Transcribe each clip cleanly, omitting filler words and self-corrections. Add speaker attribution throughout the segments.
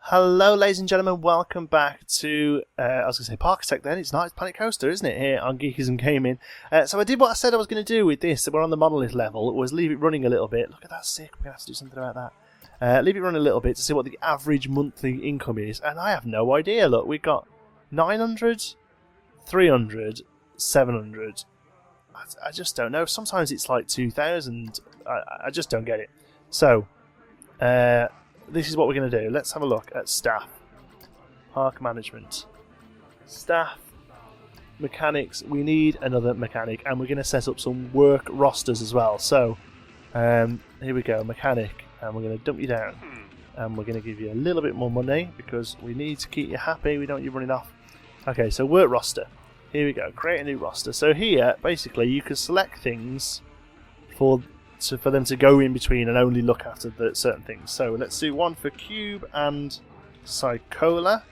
Speaker 1: Hello, ladies and gentlemen. Welcome back to, I was going to say Parkitect then. It's not. It's Planet Coaster, isn't it, here on Geekism Gaming. So I did what I said I was going to do with this. We're on the Monolith level. Was leave it running a little bit. Look at that, sick. We're going to have to do something about that. Leave it running a little bit to see what the average monthly income is. And I have no idea. Look, we've got 900, 300, 700. I just don't know. Sometimes it's like 2,000. I just don't get it. So, this is what we're going to do. Let's have a look at staff. Park management. Staff. Mechanics. We need another mechanic. And we're going to set up some work rosters as well. So, here we go. Mechanic. And we're going to dump you down. And we're going to give you a little bit more money because we need to keep you happy. We don't want you running off. Okay, so work roster. Here we go. Create a new roster. So here, basically, you can select things for them to go in between and only look after the certain things. So let's do one for Cube and Psychola.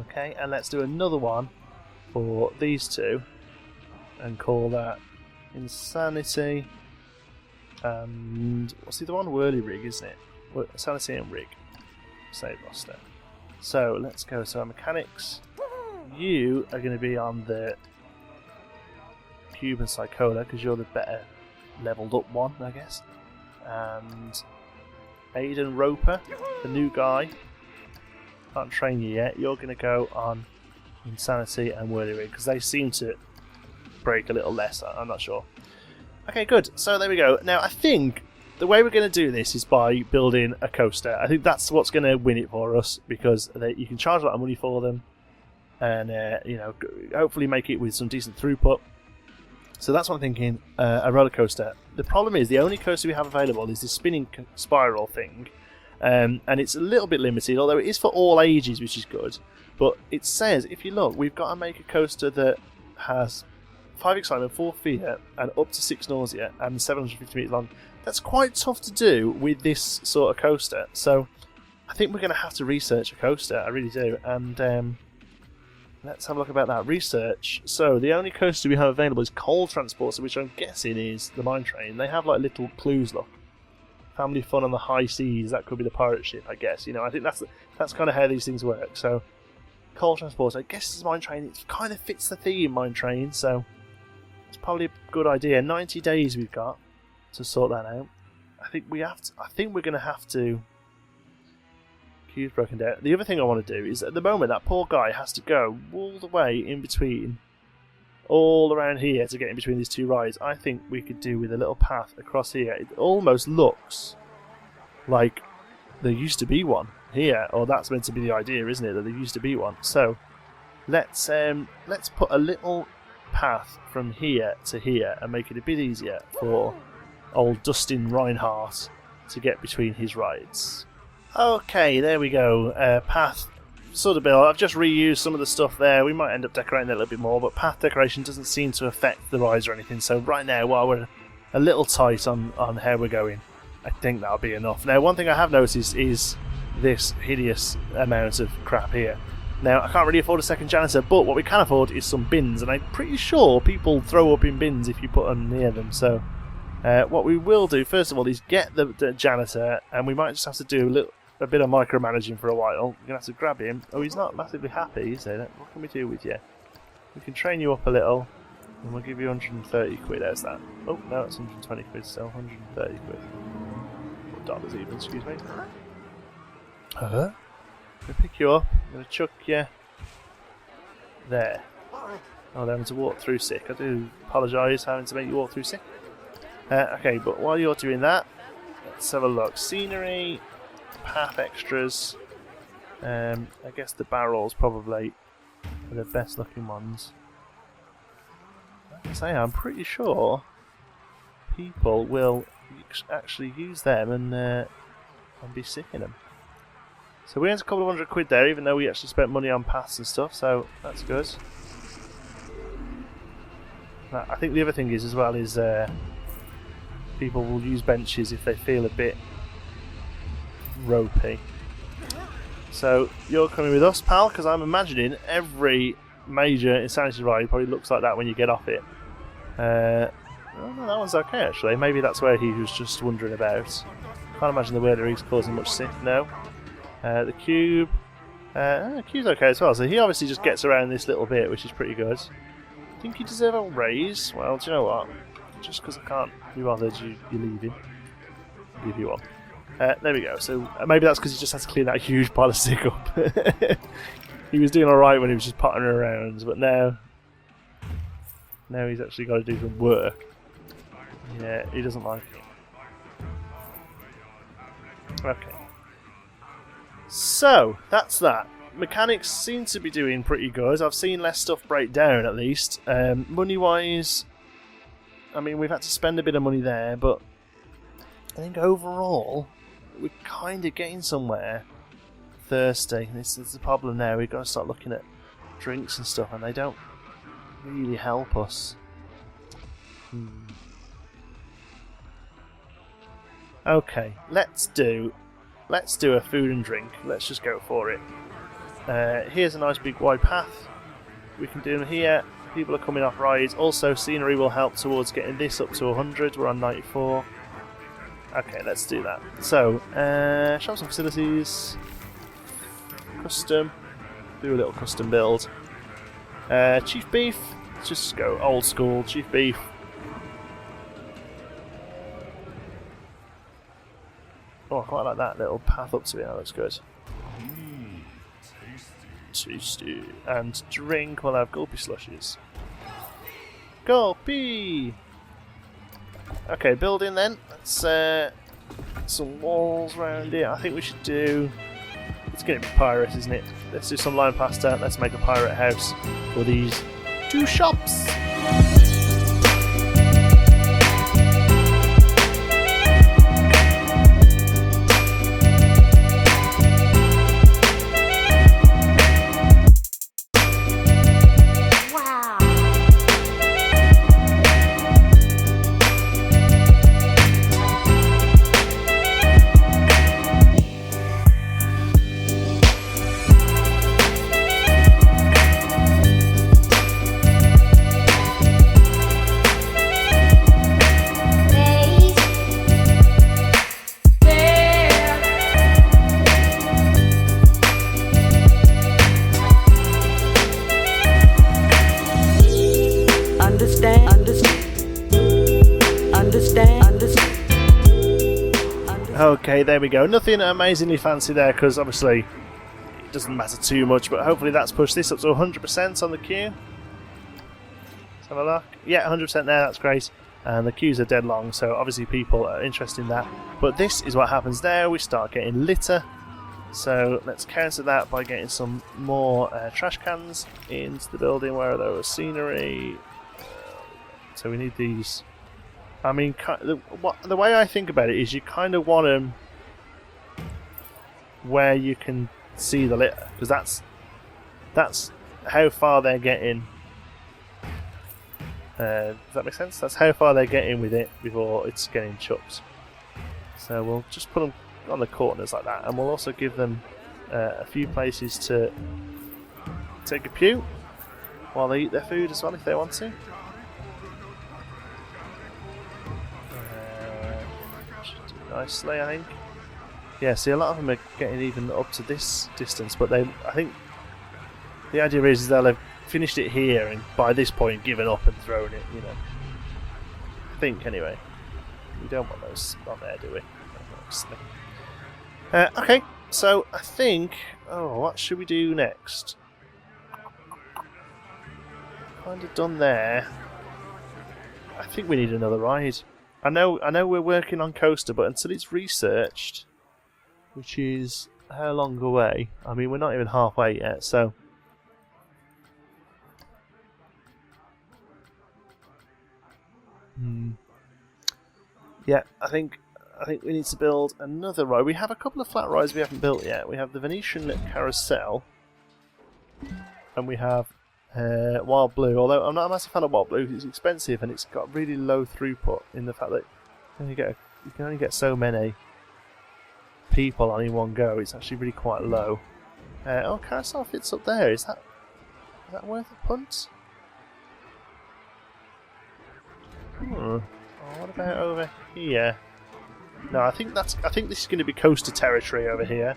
Speaker 1: Okay, and let's do another one for these two and call that Insanity and what's the other one? Whirly Rig, isn't it? Insanity and Rig. Save roster. So let's go to our mechanics. You are going to be on the Cube and Psychola because you're the better leveled up one, I guess. And Aiden Roper, the new guy. Can't train you yet. You're going to go on Insanity and Whirly Rig because they seem to break a little less. I'm not sure. Okay, good. So there we go. Now I think the way we're going to do this is by building a coaster. I think that's what's going to win it for us because you can charge a lot of money for them, and hopefully make it with some decent throughput. So that's what I'm thinking, a roller coaster. The problem is the only coaster we have available is this spinning spiral thing, and it's a little bit limited, although it is for all ages, which is good. But it says, if you look, we've got to make a coaster that has 5 excitement, 4 fear, and up to 6 nausea, and 750 meters long. That's quite tough to do with this sort of coaster. So I think we're going to have to research a coaster, I really do. And let's have a look about that. Research. So the only coaster we have available is Coal Transporter, which I'm guessing is the mine train. They have like little clues, look. Family fun on the high seas. That could be the pirate ship, I guess. I think that's kind of how these things work. So Coal Transporter, I guess it's mine train. It kind of fits the theme, mine train. So it's probably a good idea. 90 days we've got to sort that out. I think we're going to have to. Cube's broken down. The other thing I want to do is at the moment that poor guy has to go all the way in between, all around here to get in between these two rides. I think we could do with a little path across here. It almost looks like there used to be one here, or that's meant to be the idea, isn't it? That there used to be one. So let's put a little path from here to here and make it a bit easier for old Dustin Reinhardt to get between his rides. Okay, there we go. Path sort of built. I've just reused some of the stuff there. We might end up decorating it a little bit more, but path decoration doesn't seem to affect the rides or anything. So right now, while we're a little tight on how we're going, I think that'll be enough. Now, one thing I have noticed is this hideous amount of crap here. Now, I can't really afford a second janitor, but what we can afford is some bins, and I'm pretty sure people throw up in bins if you put them near them. So what we will do, first of all, is get the janitor, and we might just have to do a bit of micromanaging for a while. We're going to have to grab him. Oh, he's not massively happy, is he? What can we do with you? We can train you up a little, and we'll give you 130 quid. How's that? Oh, no, it's 120 quid still. 130 quid. Dollars even, excuse me. I'm going to pick you up. I'm going to chuck you there. Oh, they're having to walk through sick. I do apologise having to make you walk through sick. Okay, but while you're doing that, let's have a look. Scenery, path extras. I guess the barrels probably are the best looking ones. Like I say, I'm pretty sure people will actually use them and be sick in them. So we earned a couple of 100 quid there, even though we actually spent money on paths and stuff, so that's good. I think the other thing is as well is people will use benches if they feel a bit ropey. So you're coming with us, pal, because I'm imagining every major Insanity ride probably looks like that when you get off it. Oh no, that one's okay actually. Maybe that's where he was just wondering about. Can't imagine the whirly rig's causing much sick. No. The cube. The cube's okay as well. So he obviously just gets around this little bit, which is pretty good. Think you deserve a raise? Well, do you know what? Just because I can't be bothered, you're leaving. I'll give you one. There we go. So maybe that's because he just has to clean that huge pile of stick up. He was doing alright when he was just pottering around, but now he's actually got to do some work. Yeah, he doesn't like it. Okay. So, that's that. Mechanics seem to be doing pretty good. I've seen less stuff break down, at least. Money-wise, I mean, we've had to spend a bit of money there, but I think overall, we're kind of getting somewhere. Thirsty. This is the problem now. We've got to start looking at drinks and stuff, and they don't really help us. Okay, let's do a food and drink. Let's just go for it. Here's a nice big wide path. We can do them here. People are coming off rides. Also, scenery will help towards getting this up to 100. We're on 94. Okay, let's do that. So, shops and facilities. Custom. Do a little custom build. Chief beef. Let's just go old school. Chief beef. Oh, I quite like that little path up to it. That looks good. Tasty. And drink, we'll have gulpy slushies. Gulpy! Okay, building then. Let's some walls around it. I think we should do... It's going to be pirate, isn't it? Let's do some lime pasta. Let's make a pirate house for these two shops. Okay, there we go. Nothing amazingly fancy there because obviously it doesn't matter too much, but hopefully that's pushed this up to 100% on the queue. Let's have a look. Yeah, 100% there, that's great. And the queues are dead long, so obviously people are interested in that. But this is what happens there. We start getting litter. So let's counter that by getting some more trash cans into the building. Where are those? Scenery. So we need these. I mean, the way I think about it is you kind of want them where you can see the litter, because that's how far they're getting. Does that make sense? That's how far they're getting with it before it's getting chucked. So we'll just put them on the corners like that, and we'll also give them a few places to take a pew while they eat their food as well if they want to. Nicely, I think. Yeah, see, a lot of them are getting even up to this distance, but I think the idea is they'll have finished it here and by this point given up and thrown it, you know. I think, anyway. We don't want those on there, do we? Okay, so I think... Oh, what should we do next? Kind of done there. I think we need another ride. I know we're working on Coaster, but until it's researched, which is how long away? I mean, we're not even halfway yet, so... Yeah, I think we need to build another ride. We have a couple of flat rides we haven't built yet. We have the Venetian Carousel, and we have Wild Blue. Although I'm not a massive fan of Wild Blue, it's expensive and it's got really low throughput in the fact that you can only get so many people on in one go. It's actually really quite low. Oh, Carousel fits up there. Is that worth a punt? Oh, what about over here? No, I think this is going to be coaster territory over here.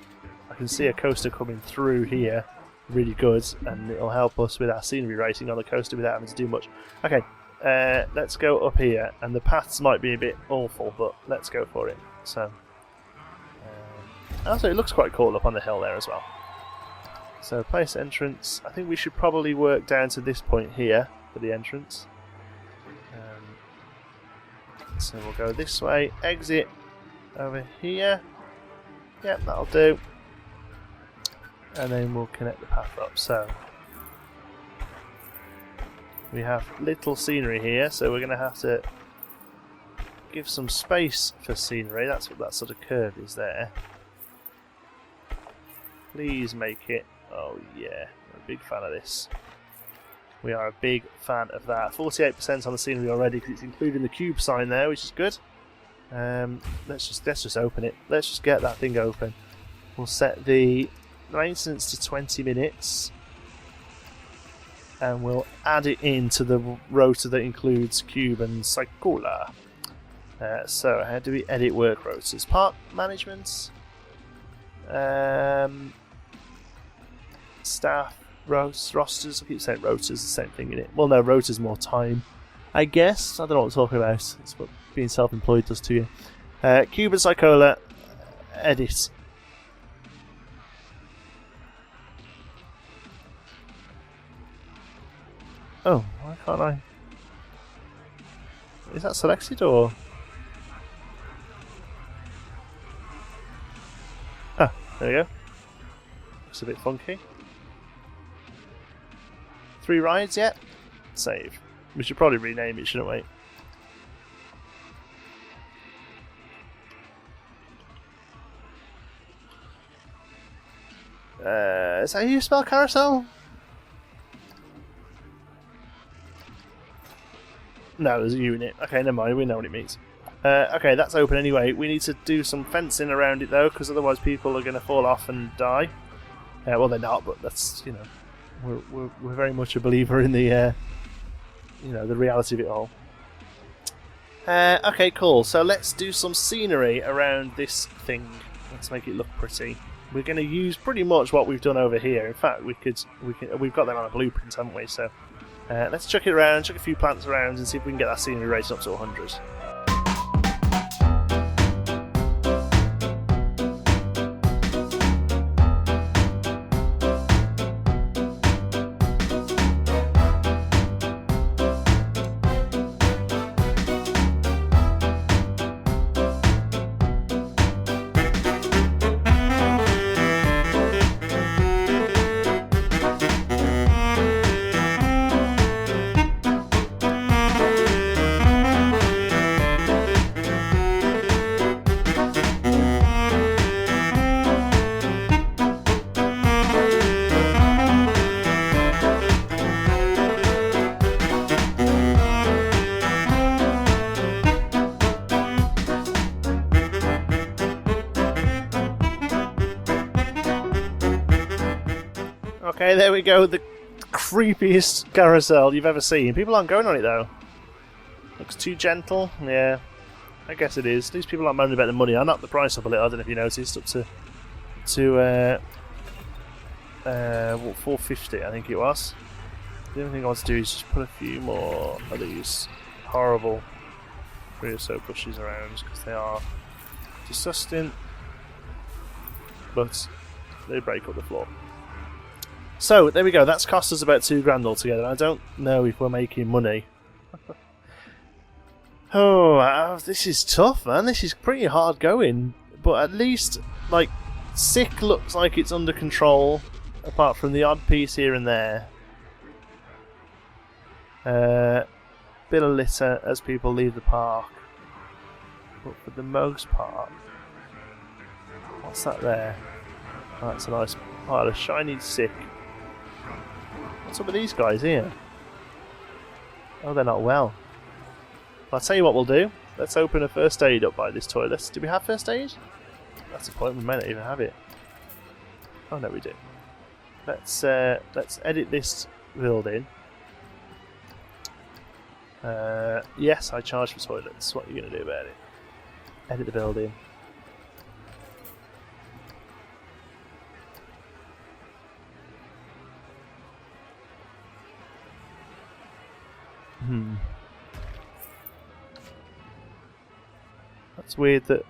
Speaker 1: I can see a coaster coming through here, really good, and it'll help us with our scenery racing on the coaster without having to do much. Okay, let's go up here, and the paths might be a bit awful, but let's go for it. So, also it looks quite cool up on the hill there as well. So place entrance. I think we should probably work down to this point here for the entrance. So we'll go this way, exit over here. Yep, that'll do. And then we'll connect the path up. So we have little scenery here, so we're going to have to give some space for scenery. That's what that sort of curve is there. Please make it. Oh yeah, I'm a big fan of this. We are a big fan of that. 48% on the scenery already because it's including the cube sign there, which is good. Let's just open it. Let's just get that thing open. We'll set the maintenance to 20 minutes, and we'll add it into the rotor that includes cube and cycula. So how do we edit work rotors? Park management, staff. Rosters, I keep saying rotors, the same thing in it. Well, no, rotors more time, I guess. I don't know what I'm talking about. It's what being self-employed does to you. Cube and Cycola, edit. Oh, why can't I? Is that selected or? Ah, there we go. Looks a bit funky. 3 rides yet? Save. We should probably rename it, shouldn't we? Is that how you spell carousel? No, there's a U in it. Okay, never mind, we know what it means. Okay, that's open anyway. We need to do some fencing around it though, because otherwise people are going to fall off and die. Well, they're not, but that's, you know. We're very much a believer in the the reality of it all. Okay, cool. So let's do some scenery around this thing. Let's make it look pretty. We're going to use pretty much what we've done over here. In fact, we've got them on a blueprint, haven't we? So let's chuck it around, chuck a few plants around, and see if we can get that scenery rated up to 100. Okay, there we go, the creepiest carousel you've ever seen. People aren't going on it though. Looks too gentle. Yeah, I guess it is. These people aren't moaning about the money. I knocked the price up a little, I don't know if you noticed, up to what, 450 I think it was. The only thing I want to do is just put a few more of these horrible creosote bushes around because they are disgusting, but they break up the floor. So there we go, that's cost us about £2,000 altogether. I don't know if we're making money. This is tough, man. This is pretty hard going, but at least like Sick looks like it's under control, apart from the odd piece here and there. Bit of litter as people leave the park, but for the most part, what's that there? Oh, that's a nice pile of shiny Sick. What's up with these guys here? Oh, they're not well. I'll tell you what we'll do. Let's open a first aid up by this toilet. Do we have first aid? That's the point, we may not even have it. Oh no, we do. Let's edit this building. Yes, I charge for toilets. What are you going to do about it? Edit the building. That's weird that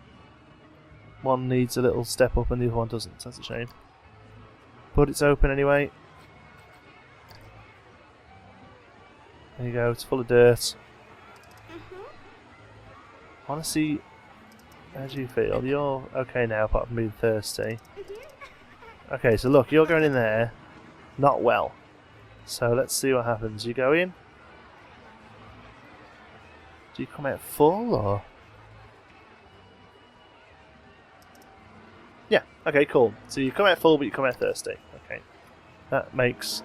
Speaker 1: one needs a little step up and the other one doesn't. That's a shame. But it's open anyway. There you go, it's full of dirt. I want to see... How do you feel? You're okay now, apart from being thirsty. Okay, so look, you're going in there. Not well. So let's see what happens. You go in. Do you come out full, or...? Yeah, okay, cool. So you come out full, but you come out thirsty. Okay. That makes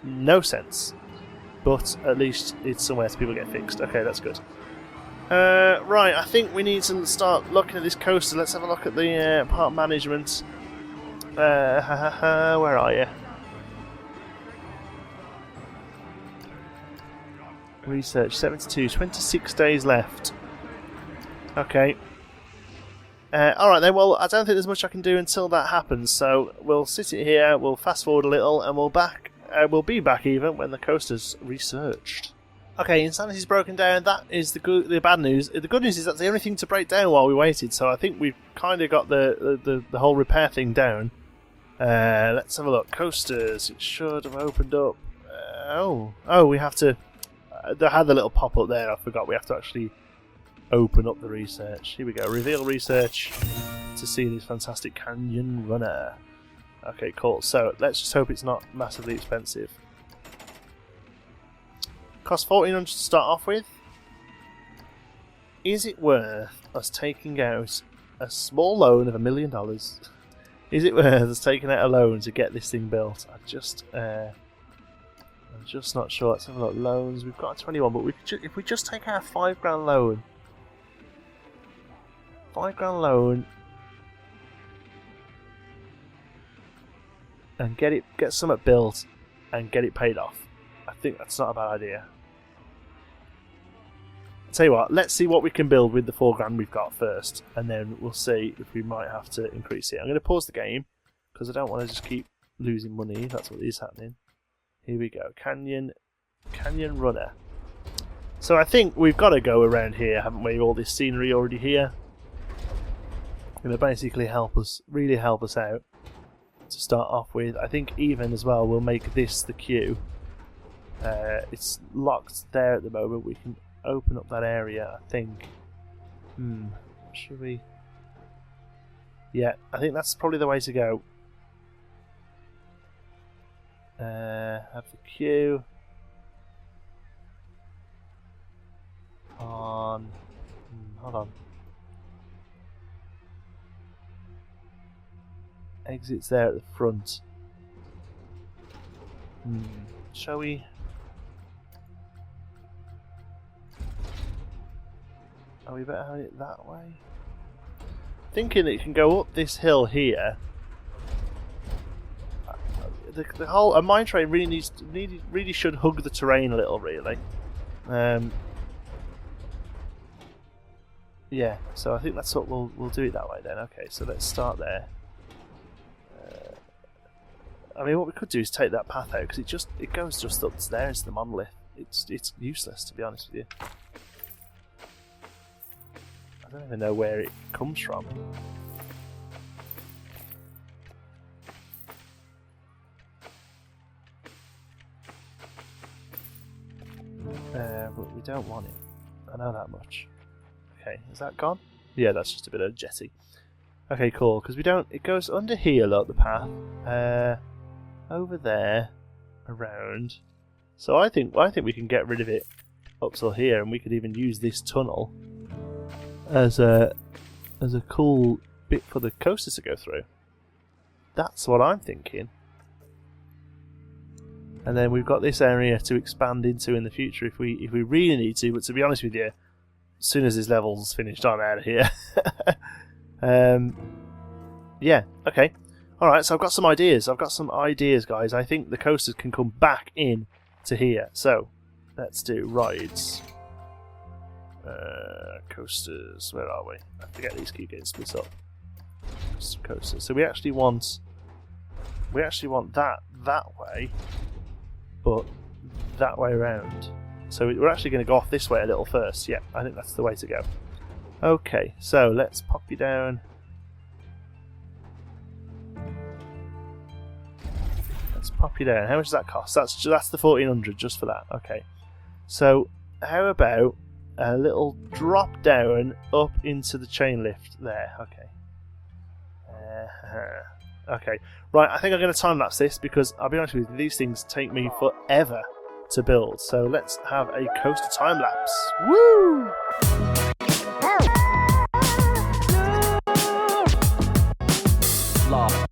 Speaker 1: no sense. But at least it's somewhere so people get fixed. Okay, that's good. Right, I think we need to start looking at this coaster. Let's have a look at the park management. Where are you? Research 72, 26 days left. Okay. Alright then, well, I don't think there's much I can do until that happens, so we'll sit it here, we'll fast forward a little, and we'll be back even when the coaster's researched. Okay, Insanity's broken down. That is the bad news. The good news is that's the only thing to break down while we waited, so I think we've kind of got the whole repair thing down. Let's have a look. Coasters. It should have opened up. We have to... They had the little pop-up there. I forgot we have to actually open up the research. Here we go. Reveal research to see this fantastic canyon runner. Okay, cool. So let's just hope it's not massively expensive. Cost $1,400 to start off with. Is it worth us taking out a small loan of $1 million? Is it worth us taking out a loan to get this thing built? I'm just not sure. Let's have a look. Loans. We've got a 21, but if we just take out a £5,000 loan, £5,000 loan, and get something built and get it paid off. I think that's not a bad idea. Tell you what, let's see what we can build with the $4,000 we've got first, and then we'll see if we might have to increase it. I'm going to pause the game because I don't want to just keep losing money. That's what is happening. Here we go, Canyon Runner. So I think we've got to go around here, haven't we? All this scenery already here. Going to basically really help us out to start off with. I think even as well we'll make this the queue. It's locked there at the moment. We can open up that area, I think. Should we? Yeah, I think that's probably the way to go. Have the queue on. Hold on. Exits there at the front. Shall we? Oh, we better have it that way. Thinking it can go up this hill here. The whole a mine train really should hug the terrain a little, really. Yeah, so I think that's what we'll do it that way then. Okay, so let's start there. I mean, what we could do is take that path out because it goes just up there into the monolith. It's useless, to be honest with you. I don't even know where it comes from. But we don't want it. I know that much. Okay, is that gone? Yeah, that's just a bit of jetty. Okay, cool. Because we don't. It goes under here, look, the path. Over there, around. So I think we can get rid of it up till here, and we could even use this tunnel as a cool bit for the coasters to go through. That's what I'm thinking. And then we've got this area to expand into in the future if we really need to. But to be honest with you, as soon as this level's finished, I'm out of here. Yeah. Okay. All right. So I've got some ideas. Guys. I think the coasters can come back in to here. So let's do rides. Coasters, where are we? I forget these keep getting split up. Coasters. So we actually want that way, but that way around. So we're actually going to go off this way a little first. Yeah, I think that's the way to go. Okay, so let's pop you down. Let's pop you down. How much does that cost? That's the 1400 just for that. Okay. So how about a little drop down up into the chain lift there? Okay. Okay. Right, I think I'm going to time lapse this because I'll be honest with you, these things take me forever to build. So let's have a coaster time lapse. Woo! Laugh.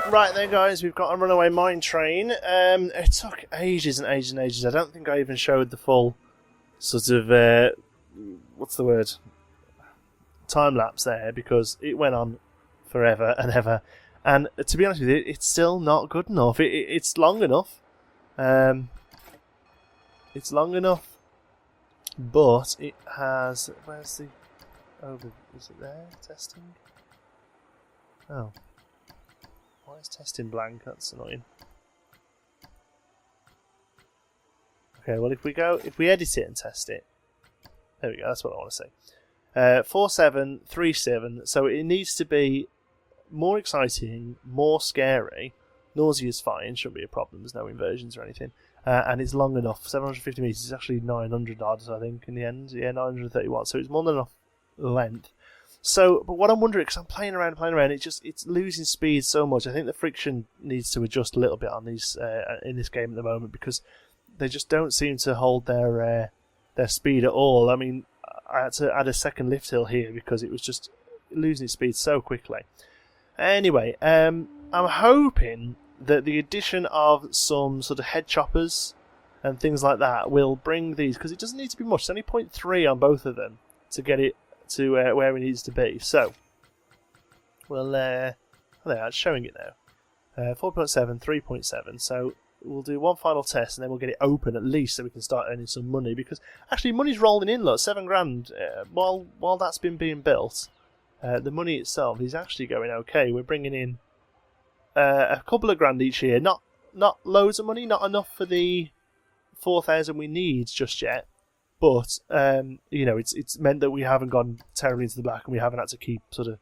Speaker 1: Right then, guys, we've got a runaway mine train. It took ages and ages and ages. I don't think I even showed the full sort of what's the word? Time lapse there because it went on forever and ever. And to be honest with you, it's still not good enough. It's long enough. It's long enough, but it has. Where's the over? Is it there? Testing. Oh. Why is testing blank? That's annoying. Okay, well if we edit it and test it, there we go. That's what I want to say. 4737. So it needs to be more exciting, more scary. Nausea is fine, shouldn't be a problem. There's no inversions or anything, and it's long enough. 750 meters is actually 900 odds, I think, in the end. Yeah, 931. So it's more than enough length. So, but what I'm wondering, because I'm playing around, it's losing speed so much. I think the friction needs to adjust a little bit on these in this game at the moment because they just don't seem to hold their speed at all. I mean, I had to add a second lift hill here because it was just losing its speed so quickly. Anyway, I'm hoping that the addition of some sort of head choppers and things like that will bring these, because it doesn't need to be much. It's only 0.3 on both of them to get it to where it needs to be. So, well, there, it's showing it now. 4.7, 3.7. So we'll do one final test and then we'll get it open at least so we can start earning some money. Because actually, money's rolling in. Look, $7,000 while that's been being built. The money itself is actually going okay. We're bringing in a couple of grand each year. Not loads of money. Not enough for the 4,000 we need just yet. But it's meant that we haven't gone terribly into the black, and we haven't had to keep sort of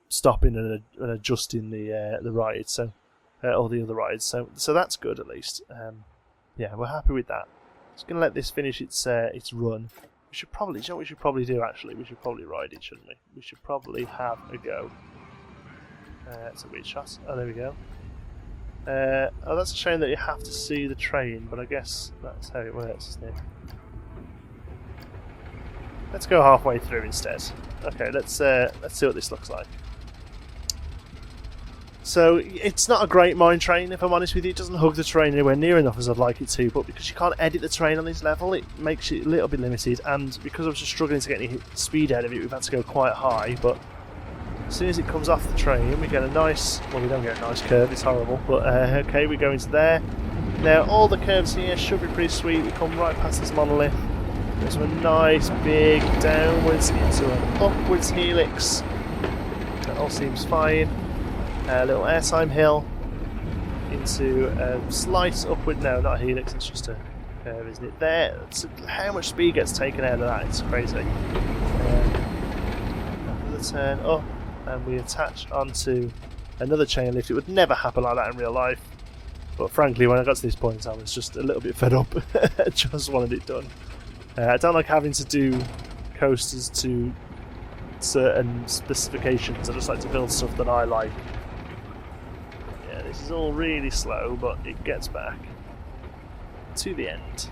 Speaker 1: stopping and adjusting the rides, so or the other rides. So that's good at least. Yeah, we're happy with that. Just going to let this finish its run. We should probably, you know what we should probably do actually? We should probably ride it, shouldn't we? We should probably have a go. It's a weird shot. Oh, there we go. Oh, that's a shame that you have to see the train, but I guess that's how it works, isn't it? Let's go halfway through instead. Okay, let's see what this looks like. So it's not a great mine train, if I'm honest with you. It doesn't hug the terrain anywhere near enough as I'd like it to, but because you can't edit the terrain on this level, it makes it a little bit limited, and because I was just struggling to get any speed out of it, we've had to go quite high, but as soon as it comes off the train, we get a nice... well, we don't get a nice curve, it's horrible, but okay, we go into there. Now, all the curves here should be pretty sweet. We come right past this monolith. There's a nice big downwards into an upwards helix. That all seems fine. A little airtime hill into a slight upward, no, not a helix, it's just a curve, isn't it? There, so how much speed gets taken out of that, it's crazy. After the turn up, and we attach onto another chain lift. It would never happen like that in real life, but frankly, when I got to this point, I was just a little bit fed up. I just wanted it done. I don't like having to do coasters to certain specifications. I just like to build stuff that I like. This is all really slow, but it gets back to the end.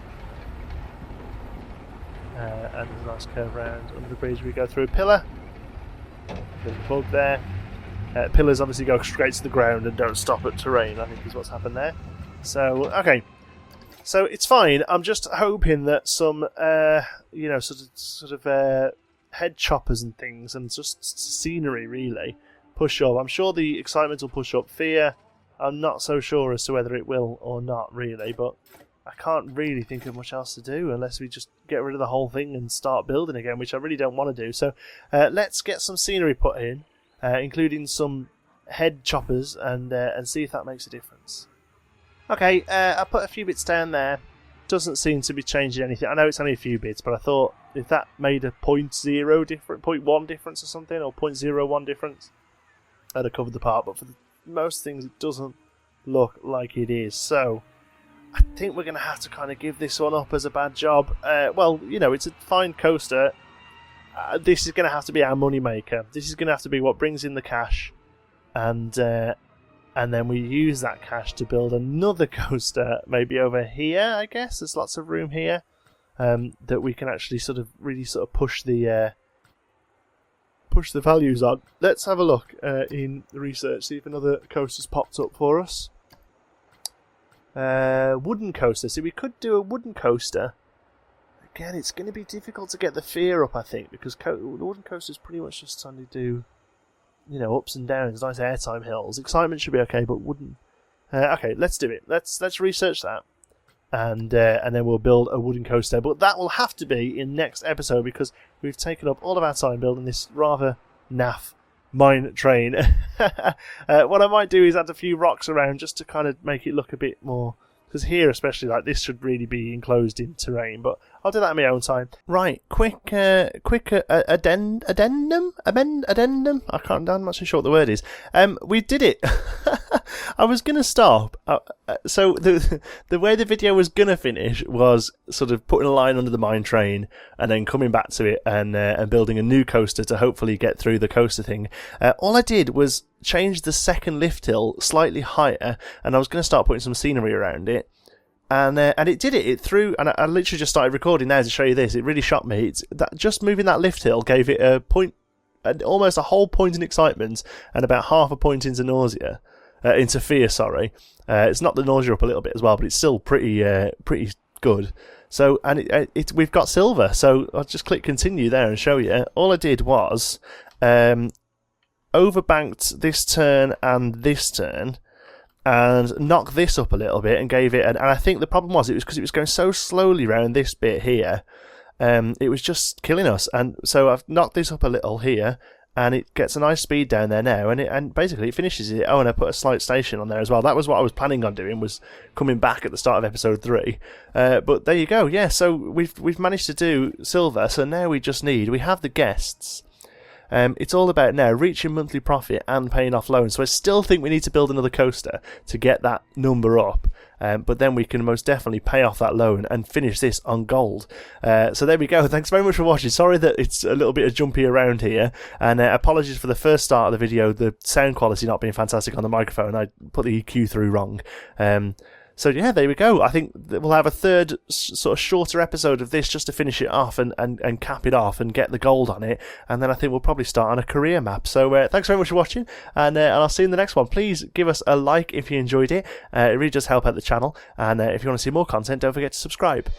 Speaker 1: And there's a nice curve round under the bridge. We go through a pillar. There's a bug there. Pillars obviously go straight to the ground and don't stop at terrain, I think is what's happened there. So, okay. So it's fine. I'm just hoping that some, you know, sort of head choppers and things and just scenery really push up. I'm sure the excitement will push up fear. I'm not so sure as to whether it will or not, really, but I can't really think of much else to do unless we just get rid of the whole thing and start building again, which I really don't want to do. So let's get some scenery put in, including some head choppers, and see if that makes a difference. Okay, I put a few bits down there. Doesn't seem to be changing anything. I know it's only a few bits, but I thought if that made a 0.1 difference or something, or 0.01 difference, I'd have covered the part, but for most things it doesn't look like it is, so I think we're going to have to kind of give this one up as a bad job. Well, you know, it's a fine coaster. This is going to have to be our money maker. This is going to have to be what brings in the cash, and then we use that cash to build another coaster, maybe over here, I guess. There's lots of room here that we can actually really push the values on. Let's have a look in the research, see if another coaster's popped up for us. Wooden coaster. So we could do a wooden coaster. Again, it's going to be difficult to get the fear up, I think, because the wooden coasters pretty much just only do, you know, ups and downs, nice airtime hills. Excitement should be okay, but wooden. Okay, let's do it. Let's research that. And then we'll build a wooden coaster. But that will have to be in next episode because we've taken up all of our time building this rather naff mine train. What I might do is add a few rocks around just to kind of make it look a bit more... because here especially, like, this should really be enclosed in terrain, but I'll do that in my own time. Right, quick addendum? I'm not so sure what the word is. We did it. I was going to stop. So the way the video was going to finish was sort of putting a line under the mine train and then coming back to it and building a new coaster to hopefully get through the coaster thing. All I did was change the second lift hill slightly higher, and I was going to start putting some scenery around it. And it did it. It threw, and I literally just started recording now to show you this. It really shocked me. Just moving that lift hill gave it a point, almost a whole point in excitement, and about half a point into fear. Sorry, it's knocked the nausea up a little bit as well, but it's still pretty good. So, and we've got silver. So I'll just click continue there and show you. All I did was overbanked this turn and this turn, and knocked this up a little bit and gave it and I think the problem was because it was going so slowly around this bit here, it was just killing us. And so I've knocked this up a little here, and it gets a nice speed down there now, and basically it finishes it. Oh, and I put a slight station on there as well. That was what I was planning on doing, was coming back at the start of episode 3. But there you go. Yeah, so we've managed to do silver. So now we have the guests. it's all about now reaching monthly profit and paying off loans. So I still think we need to build another coaster to get that number up. But then we can most definitely pay off that loan and finish this on gold. So there we go. Thanks very much for watching. Sorry that it's a little bit jumpy around here, and apologies for the first start of the video, the sound quality not being fantastic on the microphone. I put the EQ through wrong. So yeah, there we go. I think that we'll have a third sort of shorter episode of this just to finish it off and cap it off and get the gold on it. And then I think we'll probably start on a career map. So thanks very much for watching, and I'll see you in the next one. Please give us a like if you enjoyed it. It really does help out the channel. And if you want to see more content, don't forget to subscribe.